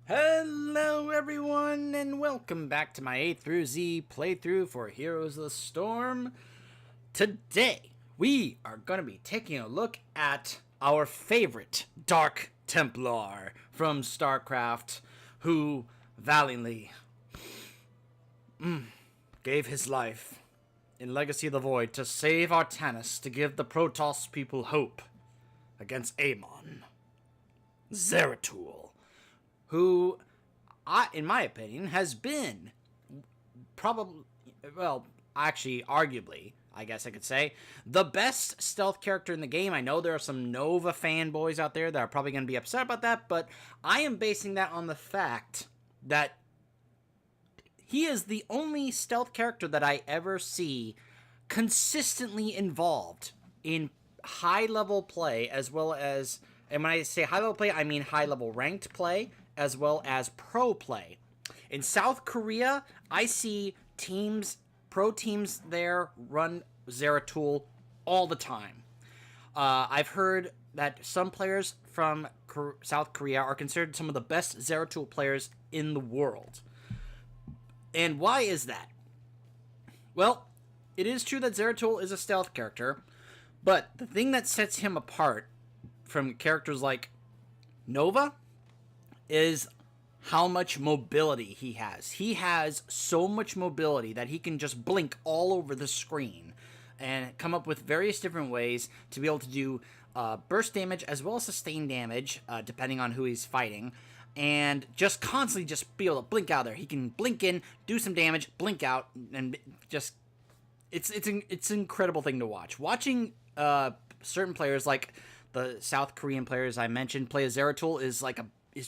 Hello everyone and welcome back to my A through Z playthrough for Heroes of the Storm. Today we are going to be taking a look at our favorite Dark Templar from StarCraft who valiantly gave his life in Legacy of the Void to save Artanis, to give the Protoss people hope against Amon. Zeratul, who, in my opinion, has been probably, arguably, I guess I could say, the best stealth character in the game. I know there are some Nova fanboys out there that are probably going to be upset about that, but I am basing that on the fact that he is the only stealth character that I ever see consistently involved in high-level play, as well as, and when I say high-level play, I mean high-level ranked play, as well as pro play. In South Korea, I see pro teams there run Zeratul all the time. I've heard that some players from South Korea are considered some of the best Zeratul players in the world. And why is that? Well, it is true that Zeratul is a stealth character, but the thing that sets him apart from characters like Nova is how much mobility he has. He has so much mobility that he can just blink all over the screen and come up with various different ways to be able to do burst damage as well as sustained damage, depending on who he's fighting, and just constantly just be able to blink out there. He can blink in, do some damage, blink out, and just it's an incredible thing to watch. Watching certain players like the South Korean players I mentioned play as Zeratul is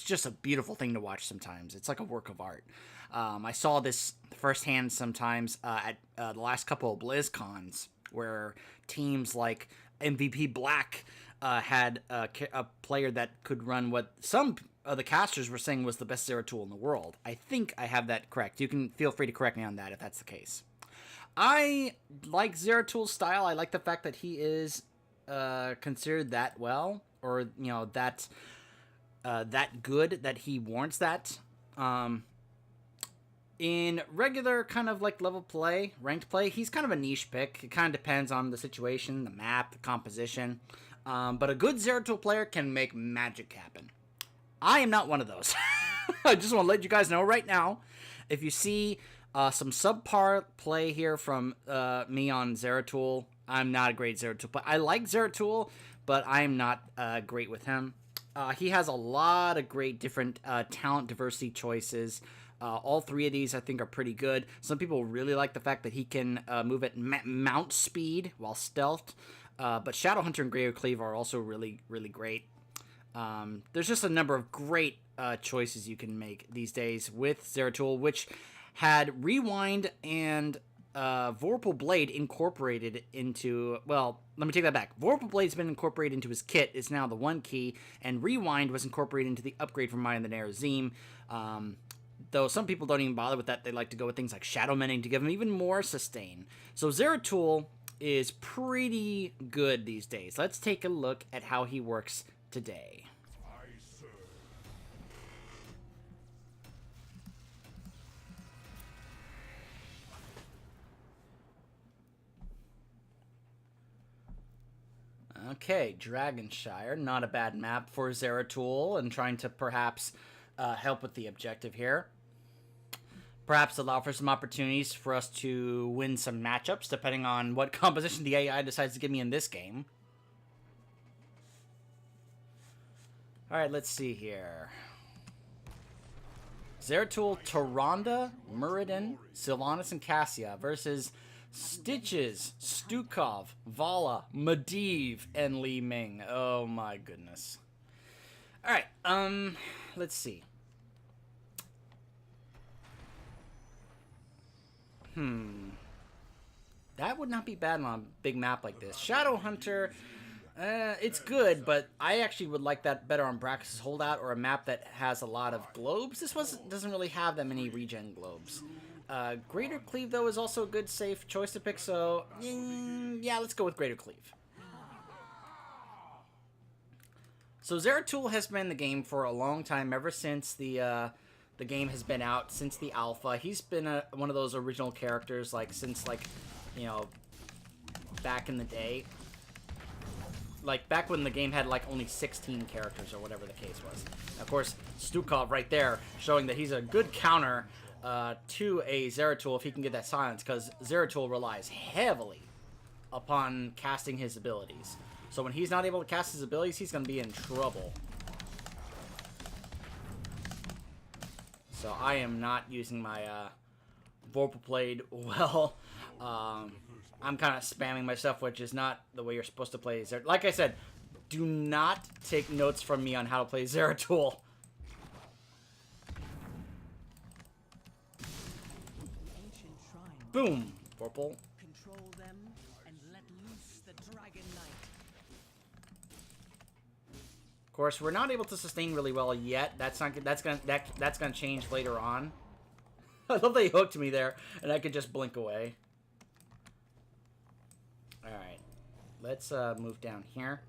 just a beautiful thing to watch sometimes. It's like a work of art. I saw this firsthand sometimes at the last couple of BlizzCons, where teams like MVP Black had a player that could run what some of the casters were saying was the best Zeratul in the world. I think I have that correct. You can feel free to correct me on that if that's the case. I like Zeratul's style. I like the fact that he is considered that well, or that good that he warrants that. In regular kind of like level play, ranked play, he's kind of a niche pick. It kind of depends on the situation, the map, the composition. But a good Zeratul player can make magic happen. I am not one of those. I just want to let you guys know right now. If you see some subpar play here from me on Zeratul, I'm not a great Zeratul player. I like Zeratul, but I'm not great with him. He has a lot of great different talent diversity choices. All three of these I think are pretty good. Some people really like the fact that he can move at mount speed while stealthed. But Shadowhunter and Greater Cleave are also really, really great. There's just a number of great choices you can make these days with Zeratul, which had Rewind and Vorpal Blade incorporated into, well, let me take that back. Vorpal Blade's been incorporated into his kit. It's now the 1 key, and Rewind was incorporated into the upgrade from Mind the Nerazim. Though some people don't even bother with that. They like to go with things like Shadow Mending to give him even more sustain. So Zeratul is pretty good these days. Let's take a look at how he works today. Okay, Dragonshire, not a bad map for Zeratul, and trying to perhaps help with the objective here. Perhaps allow for some opportunities for us to win some matchups, depending on what composition the AI decides to give me in this game. Alright, let's see here. Zeratul, Tyrande, Muradin, Sylvanas, and Cassia versus Stitches, Stukov, Vala, Medivh, and Li Ming. Oh my goodness. Alright, let's see. That would not be bad on a big map like this. Shadowhunter, it's good, but I actually would like that better on Brax's Holdout or a map that has a lot of globes. This doesn't really have that many regen globes. Greater Cleave, though, is also a good, safe choice to pick, so yeah, let's go with Greater Cleave. So Zeratul has been in the game for a long time, ever since the game has been out, since the alpha. He's been one of those original characters, like, since, like, you know, back in the day. Like, back when the game had, like, only 16 characters, or whatever the case was. Of course, Stukov right there, showing that he's a good counter to a Zeratul if he can get that silence, because Zeratul relies heavily upon casting his abilities. So when he's not able to cast his abilities, he's going to be in trouble. So I am not using my Vorpal Blade well. I'm kind of spamming myself, which is not the way you're supposed to play Zeratul. Like I said, do not take notes from me on how to play Zeratul. Boom! Vorpal. Control them and let loose the Dragon Knight. Of course, we're not able to sustain really well yet. That's gonna change later on. I love they hooked me there, and I could just blink away. All right, let's move down here.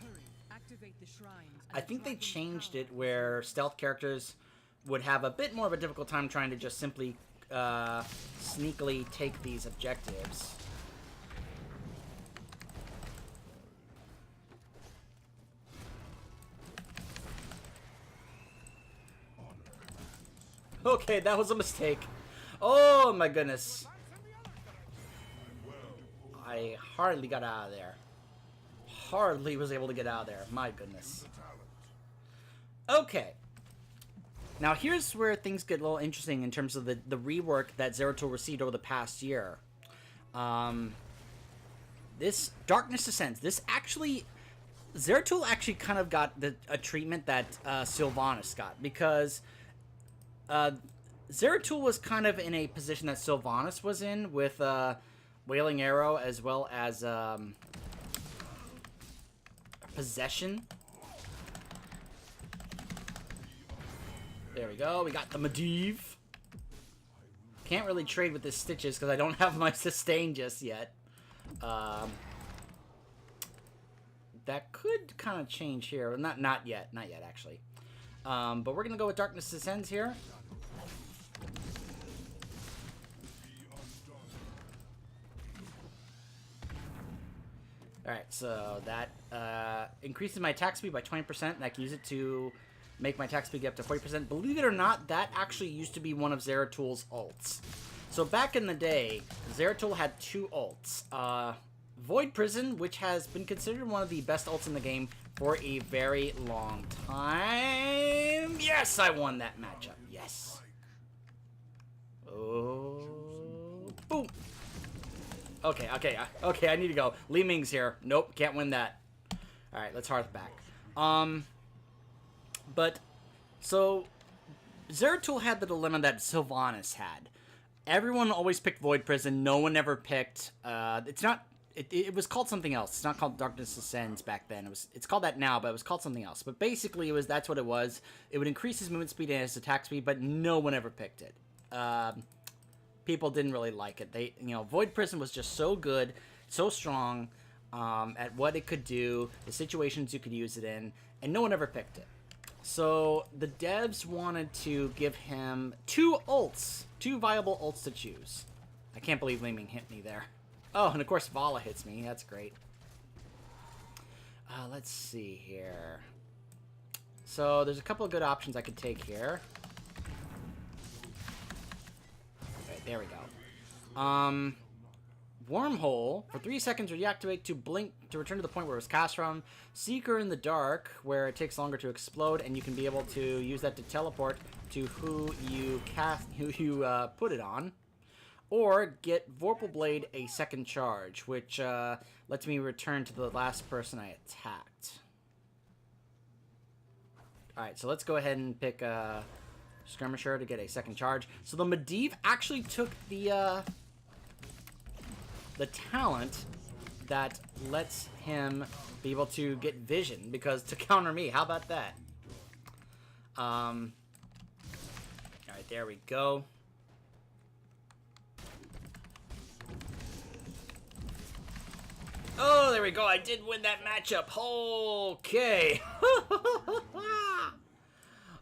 Hurry, activate the shrines. I think they changed it where stealth characters would have a bit more of a difficult time trying to just simply sneakily take these objectives. Okay, that was a mistake. Oh my goodness. I hardly got out of there. Hardly was able to get out of there. My goodness. Okay. Now here's where things get a little interesting in terms of the rework that Zeratul received over the past year. This Darkness Descends. This actually... Zeratul actually kind of got a treatment that Sylvanas got, because Zeratul was kind of in a position that Sylvanas was in with Wailing Arrow as well as Possession. There we go. We got the Medivh. Can't really trade with the Stitches because I don't have my Sustain just yet. That could kind of change here. Not yet. Not yet, actually. But we're going to go with Darkness Descends here. Alright, so that increases my attack speed by 20%, and I can use it to make my attack speed get up to 40%. Believe it or not, that actually used to be one of Zeratul's ults. So back in the day, Zeratul had two ults. Void Prison, which has been considered one of the best ults in the game for a very long time. Yes, I won that matchup. Yes. Oh, boom. Okay, I need to go. Li Ming's here. Nope, can't win that. Alright, let's Hearth back. But, so, Zeratul had the dilemma that Sylvanas had. Everyone always picked Void Prison. No one ever picked, it was called something else. It's not called Darkness Descends back then. It's called that now, but it was called something else. But basically, that's what it was. It would increase his movement speed and his attack speed, but no one ever picked it. People didn't really like it. Void Prison was just so good, so strong at what it could do, the situations you could use it in, and no one ever picked it. So the devs wanted to give him two viable ults to choose. I can't believe Li Ming hit me there. Oh, and of course Vala hits me. That's great. Let's see here. So there's a couple of good options I could take here. Okay, there we go. Wormhole. For 3 seconds, reactivate to blink to return to the point where it was cast from. Seeker in the Dark, where it takes longer to explode, and you can be able to use that to teleport to who you put it on. Or get Vorpal Blade a second charge, which lets me return to the last person I attacked. Alright, so let's go ahead and pick Skirmisher to get a second charge. So the Medivh actually took the talent that lets him be able to get vision, because to counter me, how about that? Alright, there we go. there we go. I did win that matchup. Okay.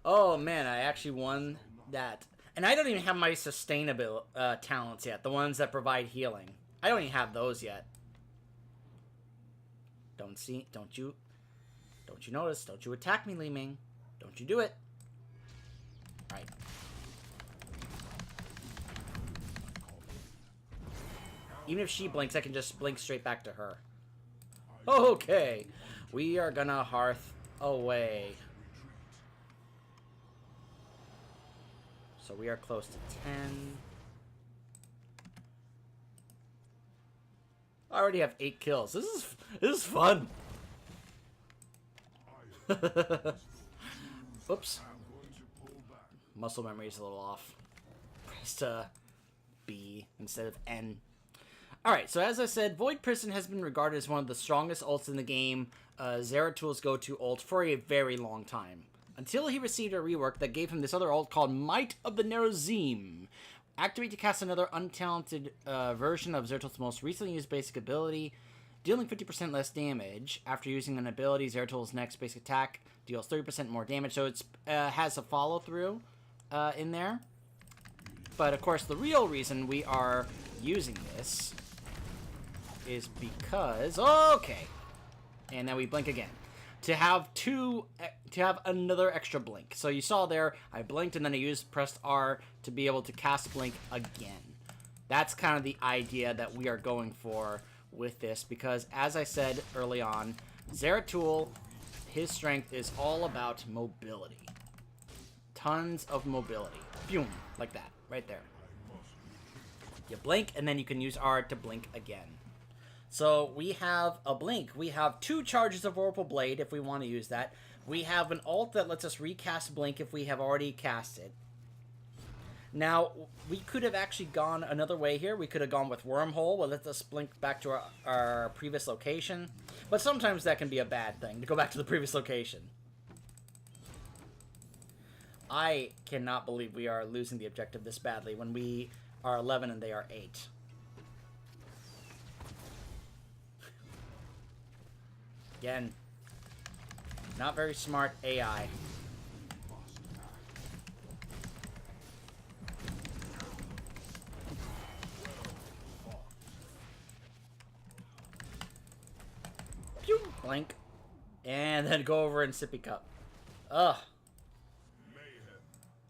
Oh, man, I actually won that. And I don't even have my sustainable talents yet. The ones that provide healing. I don't even have those yet. Don't you notice? Don't you attack me, Li Ming. Don't you do it. Alright. Even if she blinks, I can just blink straight back to her. Okay. We are gonna hearth away. So we are close to 10. I already have 8 kills. This is fun. Oops. Muscle memory is a little off. Pressed B instead of N. Alright, so as I said, Void Prison has been regarded as one of the strongest ults in the game. Zeratul's go-to ult for a very long time. Until he received a rework that gave him this other ult called Might of the Nerozim. Activate to cast another untalented version of Zeratul's most recently used basic ability, dealing 50% less damage. After using an ability, Zeratul's next basic attack deals 30% more damage, so it has a follow-through in there. But, of course, the real reason we are using this is because... Okay! And then we blink again. To have another extra blink. So you saw there, I blinked and then I pressed R to be able to cast blink again. That's kind of the idea that we are going for with this, because as I said early on, Zeratul, his strength is all about mobility. Tons of mobility. Boom, like that, right there. You blink and then you can use R to blink again. So we have a blink. We have 2 charges of Vorpal Blade if we want to use that. We have an ult that lets us recast blink if we have already cast it. Now, we could have actually gone another way here. We could have gone with Wormhole, but let us blink back to our previous location. But sometimes that can be a bad thing, to go back to the previous location. I cannot believe we are losing the objective this badly when we are 11 and they are 8. Again, not very smart AI. Pew! Blink. And then go over and sippy cup. Ugh.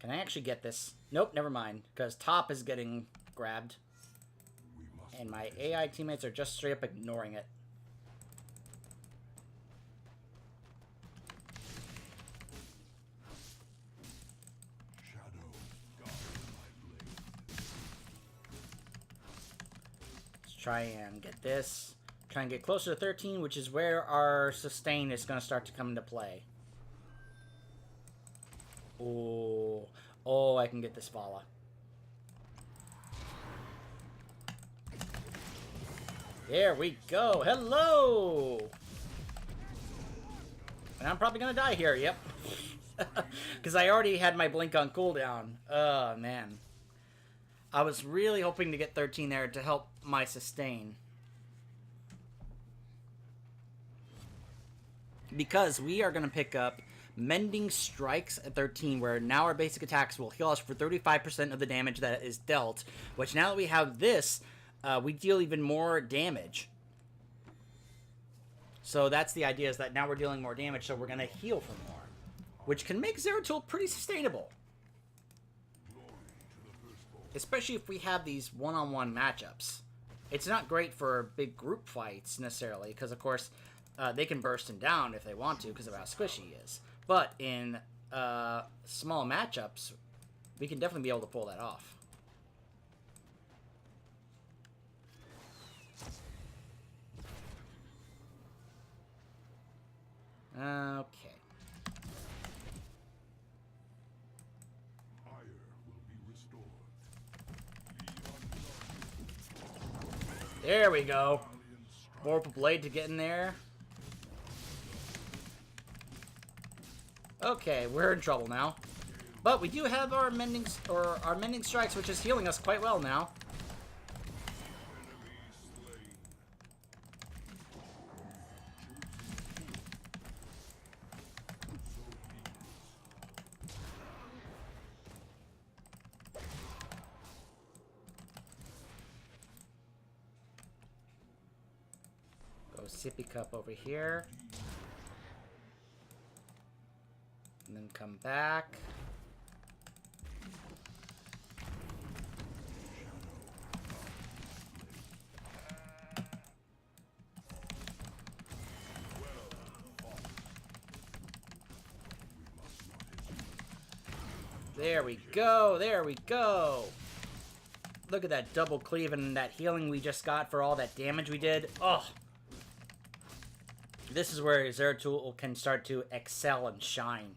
Can I actually get this? Nope, never mind. Because top is getting grabbed. And my AI teammates are just straight up ignoring it. Try and get this. Try and get closer to 13, which is where our sustain is going to start to come into play. Oh, oh, I can get this Vala. There we go. Hello! And I'm probably going to die here, yep. Because I already had my blink on cooldown. Oh, man. I was really hoping to get 13 there to help my sustain. Because we are going to pick up Mending Strikes at 13, where now our basic attacks will heal us for 35% of the damage that is dealt. Which now that we have this, we deal even more damage. So that's the idea, is that now we're dealing more damage, so we're going to heal for more. Which can make Zeratul pretty sustainable. Especially if we have these one-on-one matchups. It's not great for big group fights, necessarily, because, of course, they can burst him down if they want to, because of how squishy he is. But in small matchups, we can definitely be able to pull that off. Okay. There we go. Vorpal Blade to get in there. Okay, we're in trouble now. But we do have our mending strikes, which is healing us quite well now. sippy cup over here. And then come back. There we go, there we go. Look at that double cleave and that healing we just got for all that damage we did. Oh. This is where Zeratul can start to excel and shine.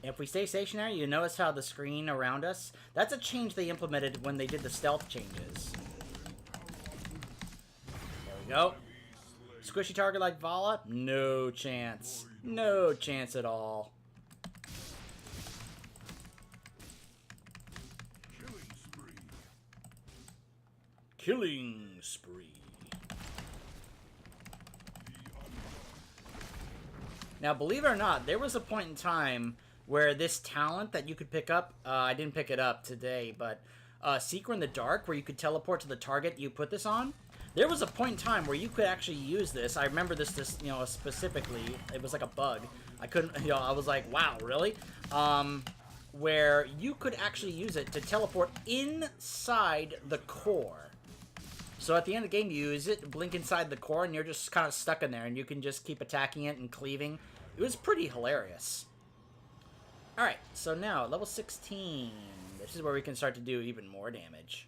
If we stay stationary, you notice how the screen around us, that's a change they implemented when they did the stealth changes. There we go. Squishy target like Vala? No chance. No chance at all. Killing spree. Now, believe it or not, there was a point in time where this talent that you could pick up, I didn't pick it up today, but Seeker in the Dark, where you could teleport to the target you put this on, there was a point in time where you could actually use this. I remember this specifically. It was like a bug. I couldn't, I was like, wow, really? Where you could actually use it to teleport inside the core. So at the end of the game, you use it, blink inside the core, and you're just kind of stuck in there, and you can just keep attacking it and cleaving. It was pretty hilarious. Alright, so now, level 16. This is where we can start to do even more damage.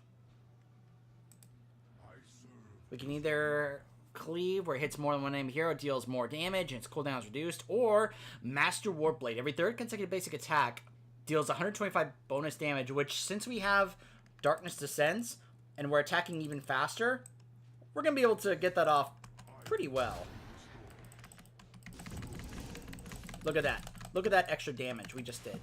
We can either cleave, where it hits more than one enemy hero, deals more damage, and its cooldown is reduced, or Master Warp Blade. Every third consecutive basic attack deals 125 bonus damage, which, since we have Darkness Descends, and we're attacking even faster, we're going to be able to get that off pretty well. Look at that. Look at that extra damage we just did.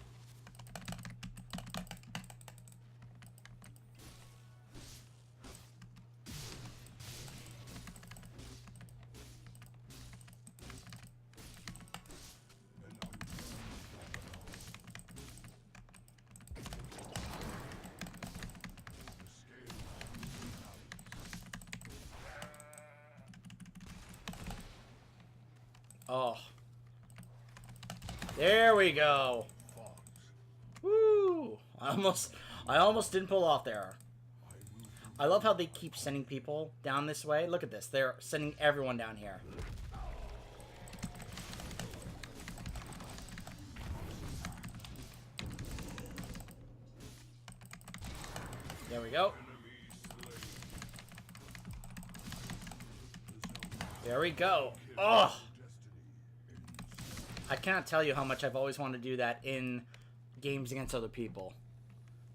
Oh. There we go. Woo! I almost didn't pull off there. I love how they keep sending people down this way. Look at this. They're sending everyone down here. There we go. There we go. Oh! I cannot tell you how much I've always wanted to do that in games against other people.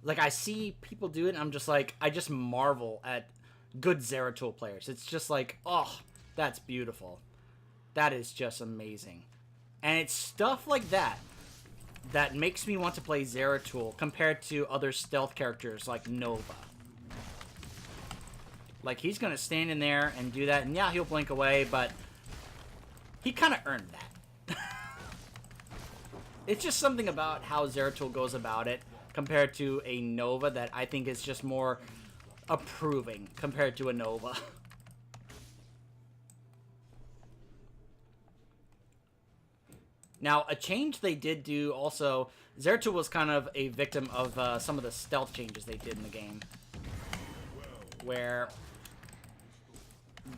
Like, I see people do it, and I'm just like, I just marvel at good Zeratul players. It's just like, oh, that's beautiful. That is just amazing. And it's stuff like that that makes me want to play Zeratul compared to other stealth characters like Nova. Like, he's going to stand in there and do that, and yeah, he'll blink away, but he kind of earned that. It's just something about how Zeratul goes about it compared to a Nova that I think is just more approving compared to a Nova. Now, a change they did do also, Zeratul was kind of a victim of some of the stealth changes they did in the game. Where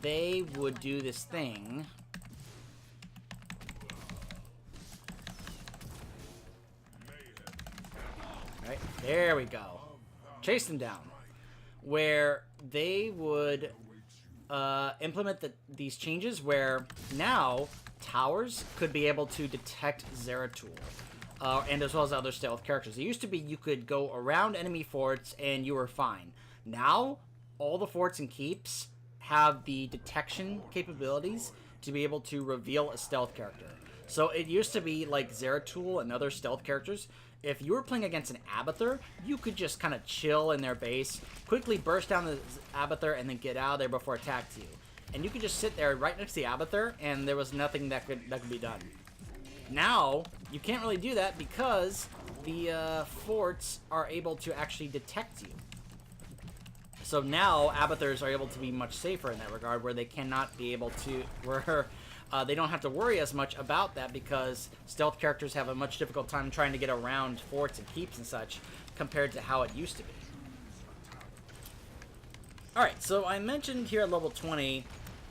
they would do this thing. Right, there we go. Chase them down. Where they would implement these changes where now towers could be able to detect Zeratul. And as well as other stealth characters. It used to be you could go around enemy forts and you were fine. Now, all the forts and keeps have the detection capabilities to be able to reveal a stealth character. So it used to be like Zeratul and other stealth characters. If you were playing against an Abathur, you could just kind of chill in their base, quickly burst down the Abathur, and then get out of there before it attacked you. And you could just sit there right next to the Abathur, and there was nothing that could be done. Now, you can't really do that because the forts are able to actually detect you. So now Abathurs are able to be much safer in that regard, where they cannot be able to, where they don't have to worry as much about that, because stealth characters have a much difficult time trying to get around forts and keeps and such compared to how it used to be. Alright, so I mentioned here at level 20,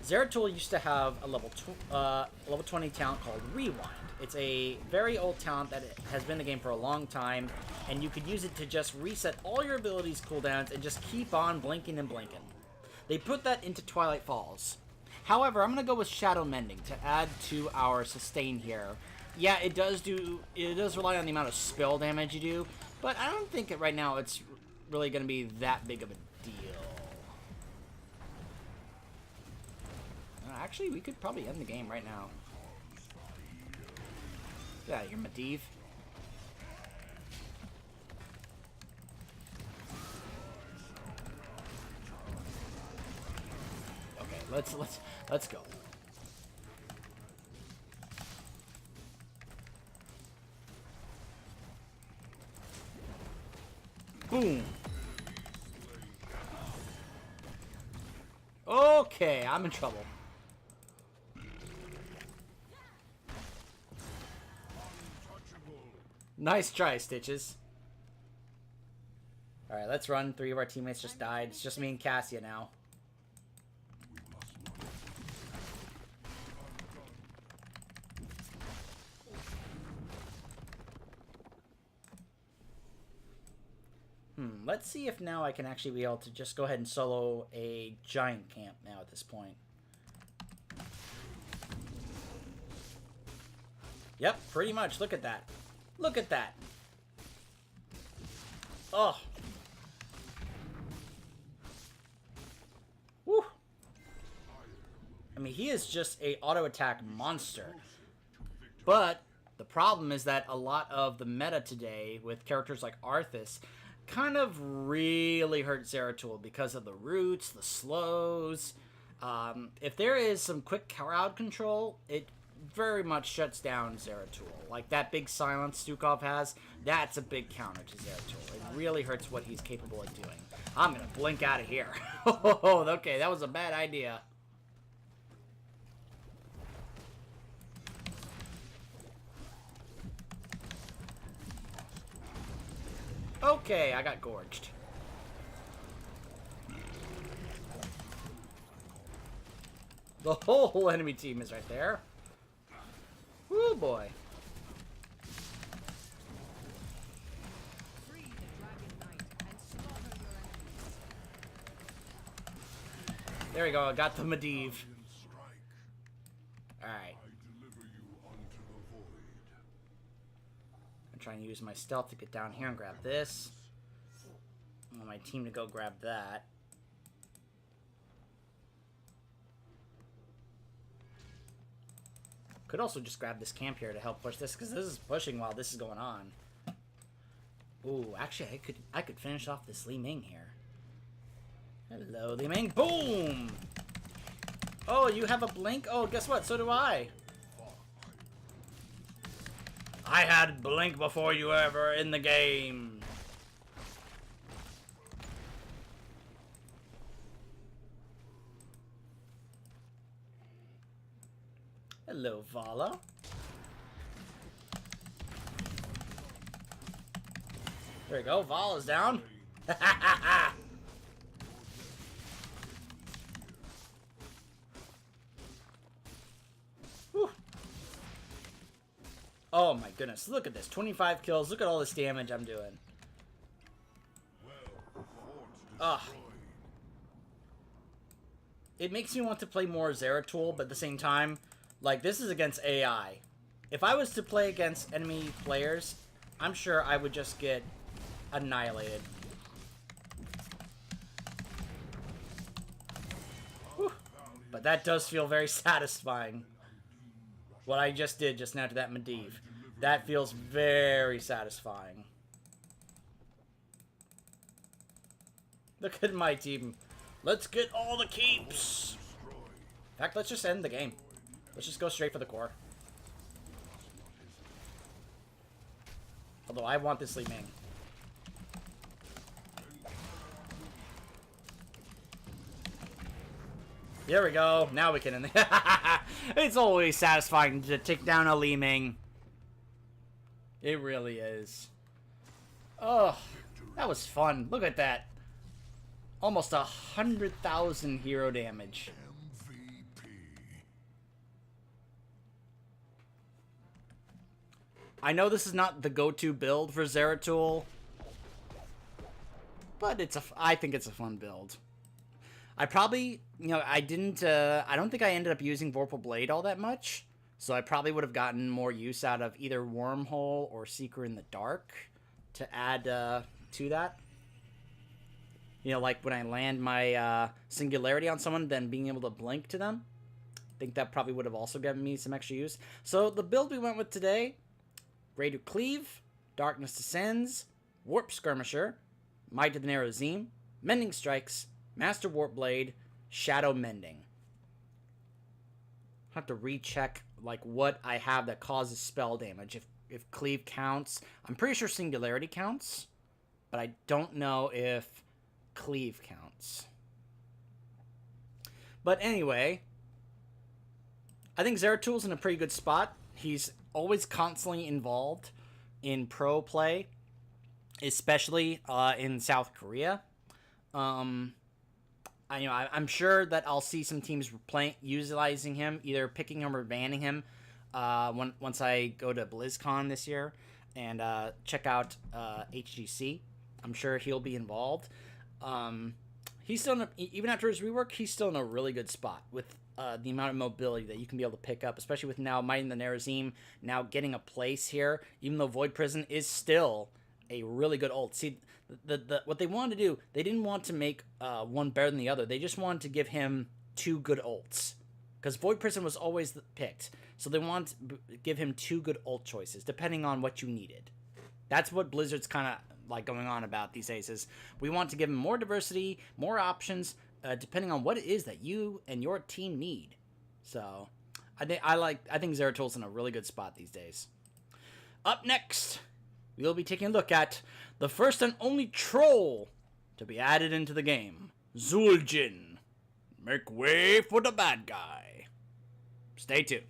Zeratul used to have a level 20 talent called Rewind. It's a very old talent that has been in the game for a long time, and you could use it to just reset all your abilities cooldowns and just keep on blinking and blinking. They put that into Twilight Falls. However, I'm going to go with Shadow Mending to add to our sustain here. Yeah, it does rely on the amount of spell damage you do, but I don't think right now it's really going to be that big of a deal. Actually, we could probably end the game right now. Yeah, you're Medivh. Okay, let's go. Boom. Okay, I'm in trouble. Nice try, Stitches. Alright, let's run. 3 of our teammates just died. It's just me and Cassia now. Let's see if now I can actually be able to just go ahead and solo a giant camp now at this point. Yep, pretty much. Look at that. Look at that. Oh. Woo. I mean, he is just a auto attack monster. But the problem is that a lot of the meta today with characters like Arthas kind of really hurt Zeratul because of the roots, the slows. If there is some quick crowd control, it very much shuts down Zeratul. Like that big silence Stukov has, that's a big counter to Zeratul. It really hurts what he's capable of doing. I'm gonna blink out of here. Oh, okay, that was a bad idea. Okay, I got gorged. The whole enemy team is right there. Woo boy. Free the Dragon Knight and slaughter your enemies. There we go, I got the Medivh. Alright. I'm trying to use my stealth to get down here and grab this. I want my team to go grab that. Could also just grab this camp here to help push this, because this is pushing while this is going on. Ooh, actually, I could finish off this Li Ming here. Hello, Li Ming. Boom! Oh, you have a blink? Oh, guess what? So do I. I had blink before you were ever in the game. Hello, Vala. There we go. Vala's down. Whew. Oh my goodness. Look at this. 25 kills. Look at all this damage I'm doing. Ugh. It makes me want to play more Zeratul, but at the same time, like, this is against AI. If I was to play against enemy players, I'm sure I would just get annihilated. Whew. But that does feel very satisfying. What I just did just now to that Medivh. That feels very satisfying. Look at my team. Let's get all the keeps. In fact, let's just end the game. Let's just go straight for the core. Although I want this Li Ming. There we go. Now we can. It's always satisfying to take down a Li-Ming. It really is. Oh, that was fun. Look at that. Almost 100,000 hero damage. I know this is not the go-to build for Zeratul, but I think it's a fun build. I probably, I don't think I ended up using Vorpal Blade all that much, so I probably would have gotten more use out of either Wormhole or Seeker in the Dark to add to that. Like when I land my Singularity on someone, then being able to blink to them. I think that probably would have also given me some extra use. So the build we went with today, Radio Cleave, Darkness Descends, Warp Skirmisher, Might of the Narrow Zeme, Mending Strikes, Master Warp Blade, Shadow Mending. I have to recheck what I have that causes spell damage. If Cleave counts, I'm pretty sure Singularity counts, but I don't know if Cleave counts. But anyway, I think Zeratul's in a pretty good spot. He's always constantly involved in pro play, especially in South Korea. I'm sure that I'll see some teams utilizing him, either picking him or banning him once I go to BlizzCon this year and check out HGC. I'm sure he'll be involved. He's still even after his rework, he's still in a really good spot with the amount of mobility that you can be able to pick up, especially with now Might in the Narrow Zeme now getting a place here, even though Void Prison is still a really good ult. See, what they wanted to do, they didn't want to make one better than the other. They just wanted to give him 2 good ults, because Void Prison was always picked. So they wanted to give him 2 good ult choices, depending on what you needed. That's what Blizzard's kind of going on about these days, is we want to give him more diversity, more options, depending on what it is that you and your team need. So I think Zeratul's in a really good spot these days. Up next, we'll be taking a look at the first and only troll to be added into the game, Zul'jin. Make way for the bad guy. Stay tuned.